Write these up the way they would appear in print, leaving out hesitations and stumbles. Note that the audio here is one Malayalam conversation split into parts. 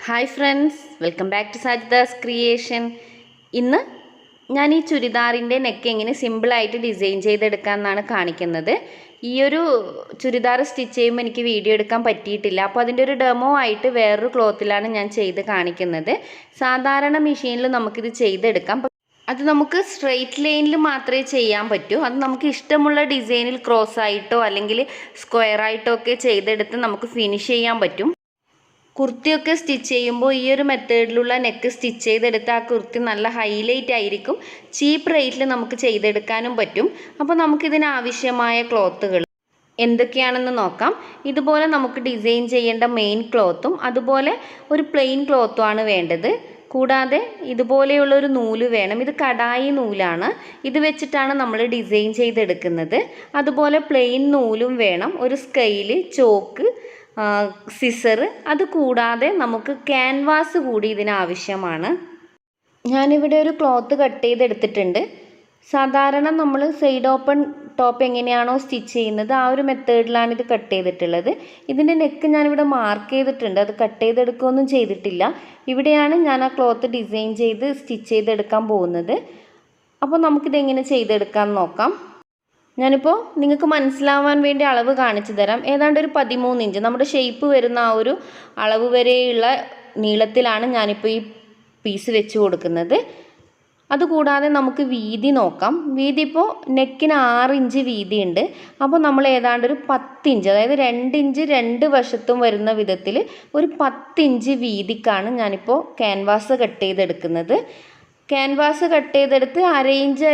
Hi friends, welcome back to Sajida's creation. ഇന്ന് ഞാൻ ഈ ചുരിദാറിൻ്റെ നെക്ക് എങ്ങനെ സിമ്പിളായിട്ട് ഡിസൈൻ ചെയ്തെടുക്കാമെന്നാണ് കാണിക്കുന്നത്. ഈ ഒരു ചുരിദാർ സ്റ്റിച്ച് ചെയ്യുമ്പോൾ എനിക്ക് വീഡിയോ എടുക്കാൻ പറ്റിയിട്ടില്ല, അപ്പോൾ അതിൻ്റെ ഒരു ഡെമോ ആയിട്ട് വേറൊരു ക്ലോത്തിലാണ് ഞാൻ ചെയ്ത് കാണിക്കുന്നത്. സാധാരണ മെഷീനിൽ നമുക്കിത് ചെയ്തെടുക്കാം. അത് നമുക്ക് സ്ട്രെയിറ്റ് ലൈനിൽ മാത്രമേ ചെയ്യാൻ പറ്റൂ. അത് നമുക്ക് ഇഷ്ടമുള്ള ഡിസൈനിൽ ക്രോസ് ആയിട്ടോ അല്ലെങ്കിൽ സ്ക്വയർ ആയിട്ടോ ഒക്കെ ചെയ്തെടുത്ത് നമുക്ക് ഫിനിഷ് ചെയ്യാൻ പറ്റും. കുർത്തിയൊക്കെ സ്റ്റിച്ച് ചെയ്യുമ്പോൾ ഈ ഒരു മെത്തേഡിലുള്ള നെക്ക് സ്റ്റിച്ച് ചെയ്തെടുത്ത് ആ കുർത്തി നല്ല ഹൈലൈറ്റ് ആയിരിക്കും. ചീപ്പ് റേറ്റിൽ നമുക്ക് ചെയ്തെടുക്കാനും പറ്റും. അപ്പോൾ നമുക്കിതിനാവശ്യമായ ക്ലോത്തുകൾ എന്തൊക്കെയാണെന്ന് നോക്കാം. ഇതുപോലെ നമുക്ക് ഡിസൈൻ ചെയ്യേണ്ട മെയിൻ ക്ലോത്തും അതുപോലെ ഒരു പ്ലെയിൻ ക്ലോത്തുമാണ് വേണ്ടത്. കൂടാതെ ഇതുപോലെയുള്ളൊരു നൂല് വേണം. ഇത് കടായി നൂലാണ്. ഇത് വെച്ചിട്ടാണ് നമ്മൾ ഡിസൈൻ ചെയ്തെടുക്കുന്നത്. അതുപോലെ പ്ലെയിൻ നൂലും വേണം. ഒരു സ്കെയില്, ചോക്ക്, സിസർ, അത് കൂടാതെ നമുക്ക് ക്യാൻവാസ് കൂടി ഇതിനാവശ്യമാണ്. ഞാനിവിടെ ഒരു ക്ലോത്ത് കട്ട് ചെയ്തെടുത്തിട്ടുണ്ട്. സാധാരണ നമ്മൾ സൈഡ് ഓപ്പൺ ടോപ്പ് എങ്ങനെയാണോ സ്റ്റിച്ച് ചെയ്യുന്നത് ആ ഒരു മെത്തേഡിലാണ് ഇത് കട്ട് ചെയ്തിട്ടുള്ളത്. ഇതിൻ്റെ നെക്ക് ഞാനിവിടെ മാർക്ക് ചെയ്തിട്ടുണ്ട്. അത് കട്ട് ചെയ്തെടുക്കുകയൊന്നും ചെയ്തിട്ടില്ല. ഇവിടെയാണ് ഞാൻ ആ ക്ലോത്ത് ഡിസൈൻ ചെയ്ത് സ്റ്റിച്ച് ചെയ്തെടുക്കാൻ പോകുന്നത്. അപ്പോൾ നമുക്കിതെങ്ങനെ ചെയ്തെടുക്കാൻ നോക്കാം. ഞാനിപ്പോൾ നിങ്ങൾക്ക് മനസ്സിലാവാൻ വേണ്ടി അളവ് കാണിച്ചു തരാം. ഏതാണ്ട് ഒരു 13 ഇഞ്ച് നമ്മുടെ ഷേപ്പ് വരുന്ന ആ ഒരു അളവ് വരെയുള്ള നീളത്തിലാണ് ഞാനിപ്പോൾ ഈ പീസ് വെച്ച് കൊടുക്കുന്നത്. അതുകൂടാതെ നമുക്ക് വീതി നോക്കാം. വീതി ഇപ്പോൾ നെക്കിന് 6 ഇഞ്ച് വീതിയുണ്ട്. അപ്പോൾ നമ്മൾ ഏതാണ്ട് ഒരു 10 ഇഞ്ച്, അതായത് 2 ഇഞ്ച് രണ്ട് വശത്തും വരുന്ന വിധത്തിൽ ഒരു 10 ഇഞ്ച് വീതിക്കാണ് ഞാനിപ്പോൾ ക്യാൻവാസ് കട്ട് ചെയ്തെടുക്കുന്നത്. ക്യാൻവാസ് കട്ട് ചെയ്തെടുത്ത് അര ഇഞ്ച്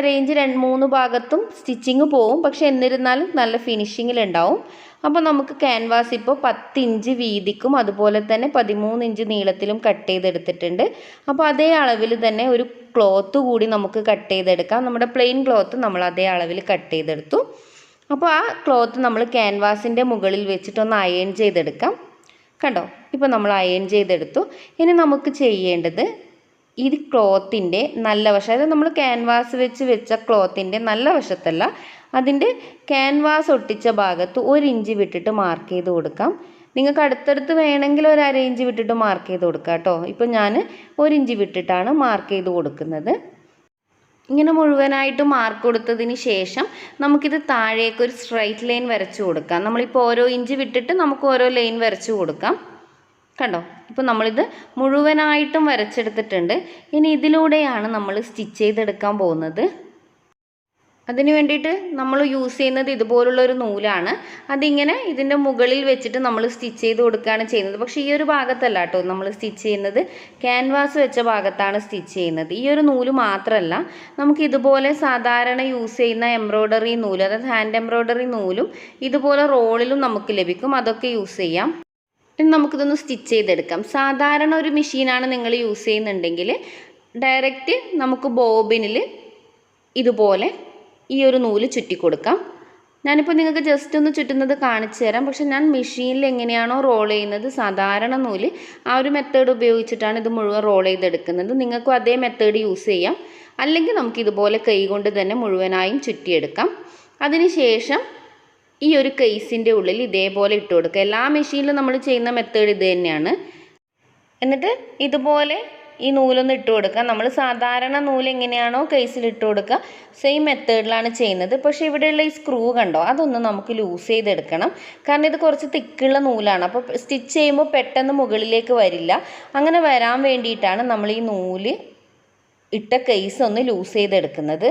3 ഭാഗത്തും സ്റ്റിച്ചിങ് പോവും. പക്ഷെ എന്നിരുന്നാലും നല്ല ഫിനിഷിങ്ങിലുണ്ടാവും. അപ്പോൾ നമുക്ക് ക്യാൻവാസ് ഇപ്പോൾ 10 ഇഞ്ച് വീതിക്കും അതുപോലെ തന്നെ 13 ഇഞ്ച് നീളത്തിലും കട്ട് ചെയ്തെടുത്തിട്ടുണ്ട്. അപ്പോൾ അതേ അളവിൽ തന്നെ ഒരു ക്ലോത്ത് കൂടി നമുക്ക് കട്ട് ചെയ്തെടുക്കാം. നമ്മുടെ പ്ലെയിൻ ക്ലോത്ത് നമ്മൾ അതേ അളവിൽ കട്ട് ചെയ്തെടുത്തു. അപ്പോൾ ആ ക്ലോത്ത് നമ്മൾ ക്യാൻവാസിൻ്റെ മുകളിൽ വെച്ചിട്ടൊന്ന് അയൺ ചെയ്തെടുക്കാം. കണ്ടോ, ഇപ്പോൾ നമ്മൾ അയൺ ചെയ്തെടുത്തു. ഇനി നമുക്ക് ചെയ്യേണ്ടത് ഈ ക്ലോത്തിൻ്റെ നല്ല വശം, അതായത് നമ്മൾ ക്യാൻവാസ് വെച്ച ക്ലോത്തിൻ്റെ നല്ല വശത്തല്ല, അതിൻ്റെ ക്യാൻവാസ് ഒട്ടിച്ച ഭാഗത്ത് 1 ഇഞ്ച് വിട്ടിട്ട് മാർക്ക് ചെയ്ത് കൊടുക്കാം. നിങ്ങൾക്ക് അടുത്തടുത്ത് വേണമെങ്കിൽ ഒരു അര ഇഞ്ച് വിട്ടിട്ട് മാർക്ക് ചെയ്ത് കൊടുക്കാം കേട്ടോ. ഇപ്പോൾ ഞാൻ 1 ഇഞ്ച് വിട്ടിട്ടാണ് മാർക്ക് ചെയ്ത് കൊടുക്കുന്നത്. ഇങ്ങനെ മുഴുവനായിട്ട് മാർക്ക് കൊടുത്തതിന് ശേഷം നമുക്കിത് താഴേക്ക് ഒരു സ്ട്രൈറ്റ് ലൈൻ വരച്ചു കൊടുക്കാം. നമ്മളിപ്പോൾ ഓരോ ഇഞ്ച് വിട്ടിട്ട് നമുക്ക് ഓരോ ലൈൻ വരച്ചു കൊടുക്കാം. കണ്ടോ, ഇപ്പോൾ നമ്മളിത് മുഴുവനായിട്ടും വരച്ചെടുത്തിട്ടുണ്ട്. ഇനി ഇതിലൂടെയാണ് നമ്മൾ സ്റ്റിച്ച് ചെയ്തെടുക്കാൻ പോകുന്നത്. അതിന് വേണ്ടിയിട്ട് നമ്മൾ യൂസ് ചെയ്യുന്നത് ഇതുപോലുള്ളൊരു നൂലാണ്. അതിങ്ങനെ ഇതിൻ്റെ മുകളിൽ വെച്ചിട്ട് നമ്മൾ സ്റ്റിച്ച് ചെയ്ത് കൊടുക്കുകയാണ് ചെയ്യുന്നത്. പക്ഷേ ഈ ഒരു ഭാഗത്തല്ല കേട്ടോ നമ്മൾ സ്റ്റിച്ച് ചെയ്യുന്നത്, ക്യാൻവാസ് വെച്ച ഭാഗത്താണ് സ്റ്റിച്ച് ചെയ്യുന്നത്. ഈ ഒരു നൂല് മാത്രമല്ല, നമുക്ക് ഇതുപോലെ സാധാരണ യൂസ് ചെയ്യുന്ന എംബ്രോയ്ഡറി നൂല്, അതായത് ഹാൻഡ് എംബ്രോയ്ഡറി നൂലും ഇതുപോലെ റോളിലും നമുക്ക് ലഭിക്കും. അതൊക്കെ യൂസ് ചെയ്യാം. ഇനി നമുക്കിതൊന്ന് സ്റ്റിച്ച് ചെയ്തെടുക്കാം. സാധാരണ ഒരു മെഷീനാണ് നിങ്ങൾ യൂസ് ചെയ്യുന്നുണ്ടെങ്കിൽ ഡയറക്റ്റ് നമുക്ക് ബോബിനിൽ ഇതുപോലെ ഈ ഒരു നൂല് ചുറ്റി കൊടുക്കാം. ഞാനിപ്പോൾ നിങ്ങൾക്ക് ജസ്റ്റ് ഒന്ന് ചുറ്റുന്നത് കാണിച്ചു തരാം. പക്ഷെ ഞാൻ മെഷീനിൽ എങ്ങനെയാണോ റോൾ ചെയ്യുന്നത് സാധാരണ നൂല് ആ ഒരു മെത്തേഡ് ഉപയോഗിച്ചിട്ടാണ് ഇത് മുഴുവൻ റോൾ ചെയ്തെടുക്കുന്നത്. നിങ്ങൾക്കും അതേ മെത്തേഡ് യൂസ് ചെയ്യാം. അല്ലെങ്കിൽ നമുക്ക് ഇതുപോലെ കൈ കൊണ്ട് തന്നെ മുഴുവനായും ചുറ്റിയെടുക്കാം. അതിനുശേഷം ഈ ഒരു കേസിൻ്റെ ഉള്ളിൽ ഇതേപോലെ ഇട്ട് കൊടുക്കുക. എല്ലാ മെഷീനിലും നമ്മൾ ചെയ്യുന്ന മെത്തേഡ് ഇത് തന്നെയാണ്. എന്നിട്ട് ഇതുപോലെ ഈ നൂലൊന്ന് ഇട്ട് കൊടുക്കുക. നമ്മൾ സാധാരണ നൂല് എങ്ങനെയാണോ കേസിൽ ഇട്ട് കൊടുക്കുക സെയിം മെത്തേഡിലാണ് ചെയ്യുന്നത്. പക്ഷേ ഇവിടെയുള്ള ഈ സ്ക്രൂ കണ്ടോ, അതൊന്ന് നമുക്ക് ലൂസ് ചെയ്തെടുക്കണം. കാരണം ഇത് കുറച്ച് തിക്കുള്ള നൂലാണ്. അപ്പോൾ സ്റ്റിച്ച് ചെയ്യുമ്പോൾ പെട്ടെന്ന് മുകളിലേക്ക് വരില്ല. അങ്ങനെ വരാൻ വേണ്ടിയിട്ടാണ് നമ്മൾ ഈ നൂല് ഇട്ട കേസ് ഒന്ന് ലൂസ് ചെയ്തെടുക്കുന്നത്.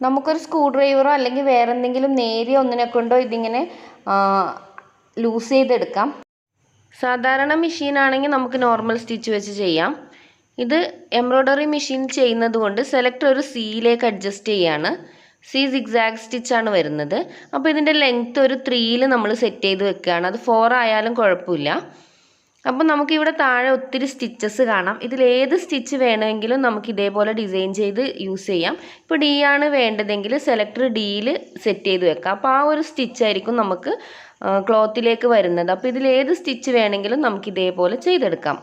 നമുക്കൊരു സ്ക്രൂ ഡ്രൈവറോ അല്ലെങ്കിൽ വേറെ എന്തെങ്കിലും നേരിയ ഒന്നിനെ കൊണ്ടോ ഇതിങ്ങനെ ലൂസ് ചെയ്തെടുക്കാം. സാധാരണ മെഷീനാണെങ്കിൽ നമുക്ക് നോർമൽ സ്റ്റിച്ച് വെച്ച് ചെയ്യാം. ഇത് എംബ്രോയ്ഡറി മെഷീൻ ചെയ്യുന്നത് കൊണ്ട് സെലക്ട് ഒരു സിയിലേക്ക് അഡ്ജസ്റ്റ് ചെയ്യാണ്. സി സിഗ്സാഗ് സ്റ്റിച്ചാണ് വരുന്നത്. അപ്പോൾ ഇതിൻ്റെ ലെങ്ത്ത് ഒരു 3ൽ നമ്മൾ സെറ്റ് ചെയ്ത് വെക്കുകയാണ്. അത് 4 ആയാലും കുഴപ്പമില്ല. അപ്പോൾ നമുക്കിവിടെ താഴെ ഒത്തിരി സ്റ്റിച്ചസ് കാണാം. ഇതിലേത് സ്റ്റിച്ച് വേണമെങ്കിലും നമുക്ക് ഇതേപോലെ ഡിസൈൻ ചെയ്ത് യൂസ് ചെയ്യാം. ഇപ്പോൾ ഡി ആണ് വേണ്ടതെങ്കിൽ സെലക്ടർ ഡിയിൽ സെറ്റ് ചെയ്ത് വെക്കാം. അപ്പോൾ ആ ഒരു സ്റ്റിച്ചായിരിക്കും നമുക്ക് ക്ലോത്തിലേക്ക് വരുന്നത്. അപ്പോൾ ഇതിലേത് സ്റ്റിച്ച് വേണമെങ്കിലും നമുക്ക് ഇതേപോലെ ചെയ്തെടുക്കാം.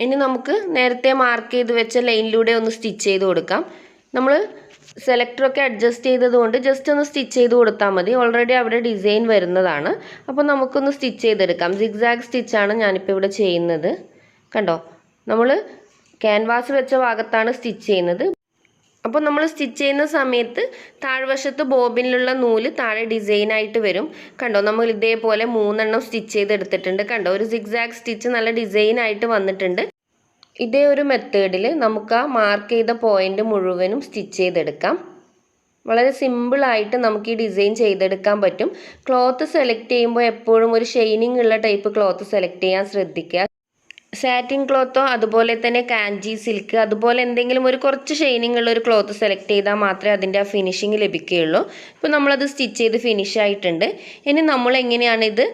ഇനി നമുക്ക് നേരത്തെ മാർക്ക് ചെയ്ത് വെച്ച ലൈനിലൂടെ ഒന്ന് സ്റ്റിച്ച് ചെയ്ത് കൊടുക്കാം. നമ്മൾ സെലക്ടറൊക്കെ അഡ്ജസ്റ്റ് ചെയ്തതുകൊണ്ട് ജസ്റ്റ് ഒന്ന് സ്റ്റിച്ച് ചെയ്ത് കൊടുത്താൽ മതി. ഓൾറെഡി അവിടെ ഡിസൈൻ വരുന്നതാണ്. അപ്പോൾ നമുക്കൊന്ന് സ്റ്റിച്ച് ചെയ്തെടുക്കാം. സിഗ്സാഗ് സ്റ്റിച്ചാണ് ഞാനിപ്പോൾ ഇവിടെ ചെയ്യുന്നത്. കണ്ടോ, നമ്മൾ ക്യാൻവാസ് വെച്ച ഭാഗത്താണ് സ്റ്റിച്ച് ചെയ്യുന്നത്. അപ്പോൾ നമ്മൾ സ്റ്റിച്ച് ചെയ്യുന്ന സമയത്ത് താഴ്വശത്ത് ബോബിനിലുള്ള നൂല് താഴെ ഡിസൈനായിട്ട് വരും. കണ്ടോ, നമ്മൾ ഇതേപോലെ 3 സ്റ്റിച്ച് ചെയ്തെടുത്തിട്ടുണ്ട്. കണ്ടോ, ഒരു സിഗ്സാഗ് സ്റ്റിച്ച് നല്ല ഡിസൈനായിട്ട് വന്നിട്ടുണ്ട്. ഇതേ ഒരു മെത്തേഡിൽ നമുക്ക് ആ മാർക്ക് ചെയ്ത പോയിന്റ് മുഴുവനും സ്റ്റിച്ച് ചെയ്തെടുക്കാം. വളരെ സിമ്പിളായിട്ട് നമുക്ക് ഈ ഡിസൈൻ ചെയ്തെടുക്കാൻ പറ്റും. ക്ലോത്ത് സെലക്ട് ചെയ്യുമ്പോൾ എപ്പോഴും ഒരു ഷൈനിങ് ഉള്ള ടൈപ്പ് ക്ലോത്ത് സെലക്ട് ചെയ്യാൻ ശ്രദ്ധിക്കുക. സാറ്റിൻ ക്ലോത്തോ അതുപോലെ തന്നെ കാഞ്ചി സിൽക്ക് അതുപോലെ എന്തെങ്കിലും ഒരു കുറച്ച് ഷൈനിങ് ഉള്ള ഒരു ക്ലോത്ത് സെലക്ട് ചെയ്താൽ മാത്രമേ അതിൻ്റെ ആ ഫിനിഷിങ് ലഭിക്കുകയുള്ളൂ. ഇപ്പോൾ നമ്മളത് സ്റ്റിച്ച് ചെയ്ത് ഫിനിഷ് ആയിട്ടുണ്ട്. ഇനി നമ്മൾ എങ്ങനെയാണ് ഇത്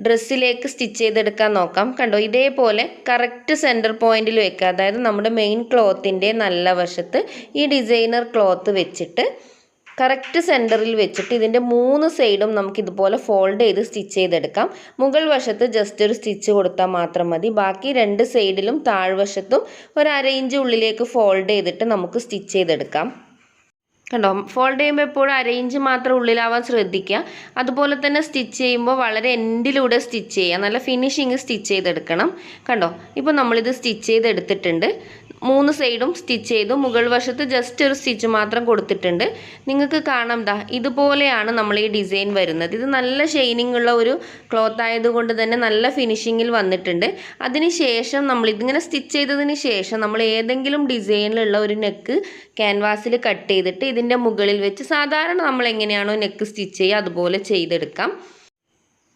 ഡ്രസ്സിലേക്ക് സ്റ്റിച്ച് ചെയ്തെടുക്കാൻ നോക്കാം. കണ്ടോ, ഇതേപോലെ കറക്റ്റ് സെൻറ്റർ പോയിന്റിൽ വെക്കുക. അതായത് നമ്മുടെ മെയിൻ ക്ലോത്തിൻ്റെ നല്ല വശത്ത് ഈ ഡിസൈനർ ക്ലോത്ത് വെച്ചിട്ട് കറക്റ്റ് സെൻറ്ററിൽ വെച്ചിട്ട് ഇതിൻ്റെ 3 സൈഡും നമുക്കിതുപോലെ ഫോൾഡ് ചെയ്ത് സ്റ്റിച്ച് ചെയ്തെടുക്കാം. മുകൾ വശത്ത് ജസ്റ്റ് ഒരു സ്റ്റിച്ച് കൊടുത്താൽ മാത്രം മതി. ബാക്കി 2 സൈഡിലും താഴ്വശത്തും ഒരു 1/2 ഇഞ്ച് ഉള്ളിലേക്ക് ഫോൾഡ് ചെയ്തിട്ട് നമുക്ക് സ്റ്റിച്ച് ചെയ്തെടുക്കാം. കണ്ടോ, ഫോൾഡ് ചെയ്യുമ്പോൾ എപ്പോഴും 1/2 ഇഞ്ച് മാത്രം ഉള്ളിലാവാൻ ശ്രദ്ധിക്കുക. അതുപോലെ തന്നെ സ്റ്റിച്ച് ചെയ്യുമ്പോൾ വളരെ എൻഡിലൂടെ സ്റ്റിച്ച് ചെയ്യുക. നല്ല ഫിനിഷിങ് സ്റ്റിച്ച് ചെയ്തെടുക്കണം. കണ്ടോ, ഇപ്പോൾ നമ്മളിത് സ്റ്റിച്ച് ചെയ്തെടുത്തിട്ടുണ്ട്. 3 സൈഡും സ്റ്റിച്ച് ചെയ്തു. മുകൾ വശത്ത് ജസ്റ്റ് ഒരു സ്റ്റിച്ച് മാത്രം കൊടുത്തിട്ടുണ്ട്. നിങ്ങൾക്ക് കാണാം, ഇതുപോലെയാണ് നമ്മൾ ഈ ഡിസൈൻ വരുന്നത്. ഇത് നല്ല ഷൈനിങ് ഉള്ള ഒരു ക്ലോത്ത് ആയതുകൊണ്ട് തന്നെ നല്ല ഫിനിഷിങ്ങിൽ വന്നിട്ടുണ്ട്. അതിനുശേഷം നമ്മൾ ഇതിങ്ങനെ സ്റ്റിച്ച് ചെയ്തതിന് ശേഷം നമ്മൾ ഏതെങ്കിലും ഡിസൈനിലുള്ള ഒരു നെക്ക് ക്യാൻവാസിൽ കട്ട് ചെയ്തിട്ട് ഇതിൻ്റെ മുകളിൽ വെച്ച് സാധാരണ നമ്മൾ എങ്ങനെയാണോ നെക്ക് സ്റ്റിച്ച് ചെയ്യുക അതുപോലെ ചെയ്തെടുക്കാം.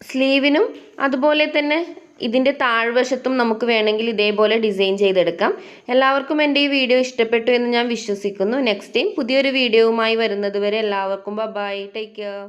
സ്ലീവിനും അതുപോലെ തന്നെ ഇതിൻ്റെ താഴ്വശത്തും നമുക്ക് വേണമെങ്കിൽ ഇതേപോലെ ഡിസൈൻ ചെയ്തെടുക്കാം. എല്ലാവർക്കും എൻ്റെ ഈ വീഡിയോ ഇഷ്ടപ്പെട്ടു എന്ന് ഞാൻ വിശ്വസിക്കുന്നു. നെക്സ്റ്റ് ടൈം പുതിയൊരു വീഡിയോവുമായി വരുന്നത് വരെ എല്ലാവർക്കും ബൈ, ടേക്ക് കെയർ.